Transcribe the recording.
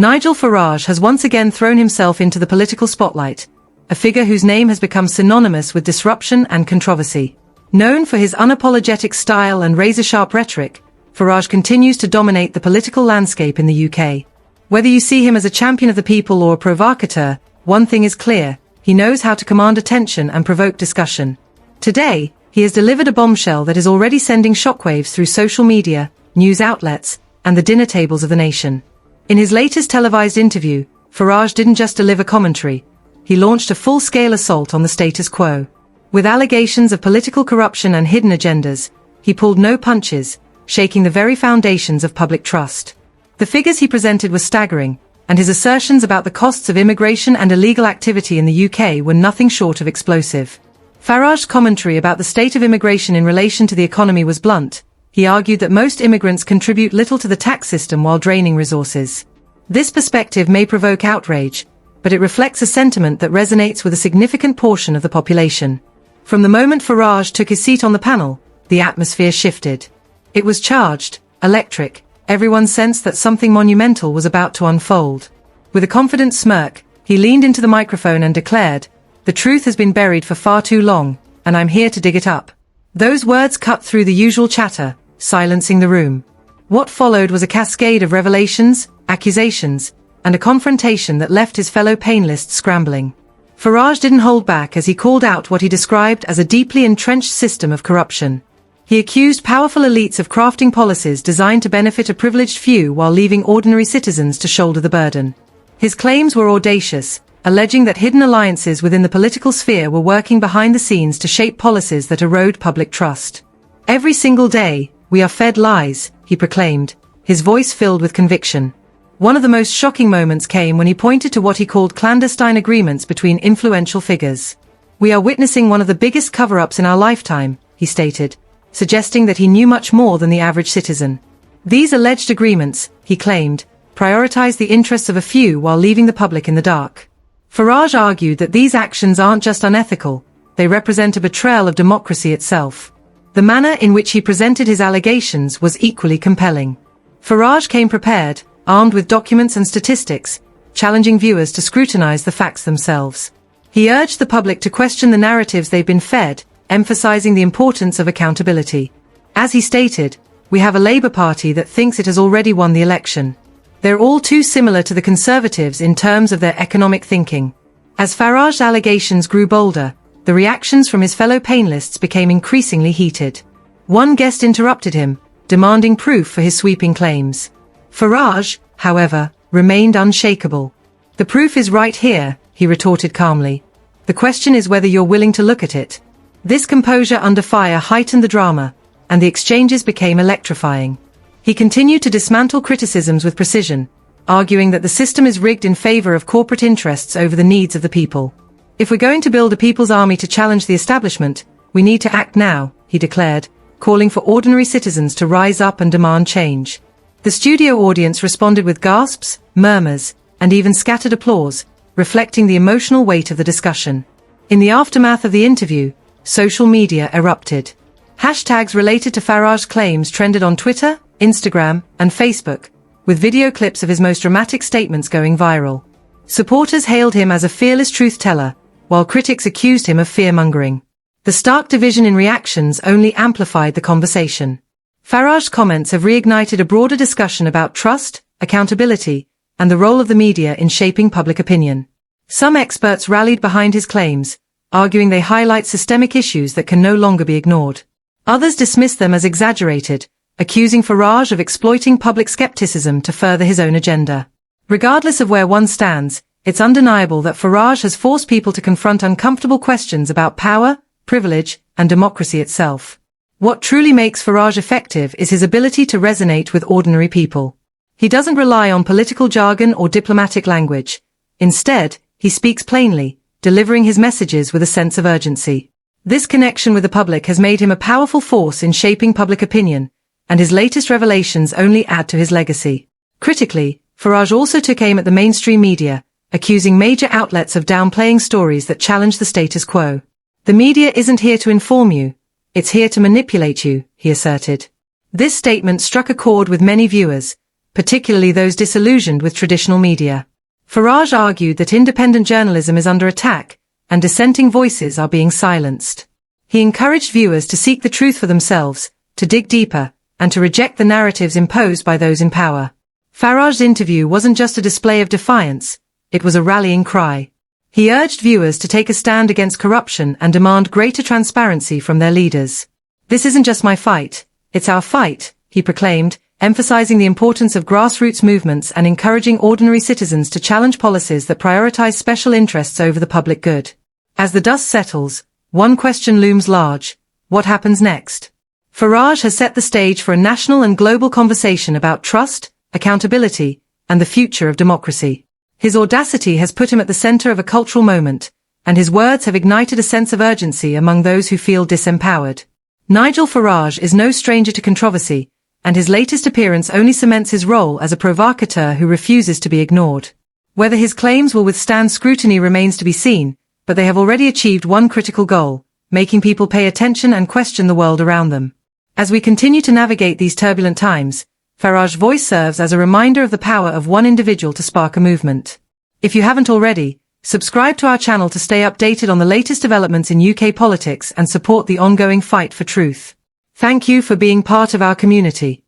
Nigel Farage has once again thrown himself into the political spotlight, a figure whose name has become synonymous with disruption and controversy. Known for his unapologetic style and razor-sharp rhetoric, Farage continues to dominate the political landscape in the UK. Whether you see him as a champion of the people or a provocateur, one thing is clear: he knows how to command attention and provoke discussion. Today, he has delivered a bombshell that is already sending shockwaves through social media, news outlets, and the dinner tables of the nation. In his latest televised interview, Farage didn't just deliver commentary, he launched a full-scale assault on the status quo. With allegations of political corruption and hidden agendas, he pulled no punches, shaking the very foundations of public trust. The figures he presented were staggering, and his assertions about the costs of immigration and illegal activity in the UK were nothing short of explosive. Farage's commentary about the state of immigration in relation to the economy was blunt. He argued that most immigrants contribute little to the tax system while draining resources. This perspective may provoke outrage, but it reflects a sentiment that resonates with a significant portion of the population. From the moment Farage took his seat on the panel, the atmosphere shifted. It was charged, electric. Everyone sensed that something monumental was about to unfold. With a confident smirk, he leaned into the microphone and declared, "The truth has been buried for far too long, and I'm here to dig it up." Those words cut through the usual chatter, silencing the room. What followed was a cascade of revelations, accusations, and a confrontation that left his fellow panelists scrambling. Farage didn't hold back as he called out what he described as a deeply entrenched system of corruption. He accused powerful elites of crafting policies designed to benefit a privileged few while leaving ordinary citizens to shoulder the burden. His claims were audacious, alleging that hidden alliances within the political sphere were working behind the scenes to shape policies that erode public trust. "Every single day, we are fed lies," he proclaimed, his voice filled with conviction. One of the most shocking moments came when he pointed to what he called clandestine agreements between influential figures. "We are witnessing one of the biggest cover-ups in our lifetime," he stated, suggesting that he knew much more than the average citizen. These alleged agreements, he claimed, prioritize the interests of a few while leaving the public in the dark. Farage argued that these actions aren't just unethical, they represent a betrayal of democracy itself. The manner in which he presented his allegations was equally compelling. Farage came prepared, armed with documents and statistics, challenging viewers to scrutinize the facts themselves. He urged the public to question the narratives they've been fed, emphasizing the importance of accountability. As he stated, "We have a Labour Party that thinks it has already won the election. They're all too similar to the Conservatives in terms of their economic thinking." As Farage's allegations grew bolder, the reactions from his fellow panelists became increasingly heated. One guest interrupted him, demanding proof for his sweeping claims. Farage, however, remained unshakable. "The proof is right here," he retorted calmly. "The question is whether you're willing to look at it." This composure under fire heightened the drama, and the exchanges became electrifying. He continued to dismantle criticisms with precision, arguing that the system is rigged in favor of corporate interests over the needs of the people. "If we're going to build a people's army to challenge the establishment, we need to act now," he declared, calling for ordinary citizens to rise up and demand change. The studio audience responded with gasps, murmurs, and even scattered applause, reflecting the emotional weight of the discussion. In the aftermath of the interview, social media erupted. Hashtags related to Farage's claims trended on Twitter, Instagram, and Facebook, with video clips of his most dramatic statements going viral. Supporters hailed him as a fearless truth-teller, while critics accused him of fear-mongering. The stark division in reactions only amplified the conversation. Farage's comments have reignited a broader discussion about trust, accountability, and the role of the media in shaping public opinion. Some experts rallied behind his claims, arguing they highlight systemic issues that can no longer be ignored. Others dismissed them as exaggerated, accusing Farage of exploiting public skepticism to further his own agenda. Regardless of where one stands, it's undeniable that Farage has forced people to confront uncomfortable questions about power, privilege, and democracy itself. What truly makes Farage effective is his ability to resonate with ordinary people. He doesn't rely on political jargon or diplomatic language. Instead, he speaks plainly, delivering his messages with a sense of urgency. This connection with the public has made him a powerful force in shaping public opinion, and his latest revelations only add to his legacy. Critically, Farage also took aim at the mainstream media, accusing major outlets of downplaying stories that challenge the status quo. "The media isn't here to inform you, it's here to manipulate you," he asserted. This statement struck a chord with many viewers, particularly those disillusioned with traditional media. Farage argued that independent journalism is under attack, and dissenting voices are being silenced. He encouraged viewers to seek the truth for themselves, to dig deeper, and to reject the narratives imposed by those in power. Farage's interview wasn't just a display of defiance, it was a rallying cry. He urged viewers to take a stand against corruption and demand greater transparency from their leaders. "This isn't just my fight, it's our fight," he proclaimed, emphasizing the importance of grassroots movements and encouraging ordinary citizens to challenge policies that prioritize special interests over the public good. As the dust settles, one question looms large: what happens next? Farage has set the stage for a national and global conversation about trust, accountability, and the future of democracy. His audacity has put him at the center of a cultural moment, and his words have ignited a sense of urgency among those who feel disempowered. Nigel Farage is no stranger to controversy, and his latest appearance only cements his role as a provocateur who refuses to be ignored. Whether his claims will withstand scrutiny remains to be seen, but they have already achieved one critical goal: making people pay attention and question the world around them. As we continue to navigate these turbulent times, Farage's voice serves as a reminder of the power of one individual to spark a movement. If you haven't already, subscribe to our channel to stay updated on the latest developments in UK politics and support the ongoing fight for truth. Thank you for being part of our community.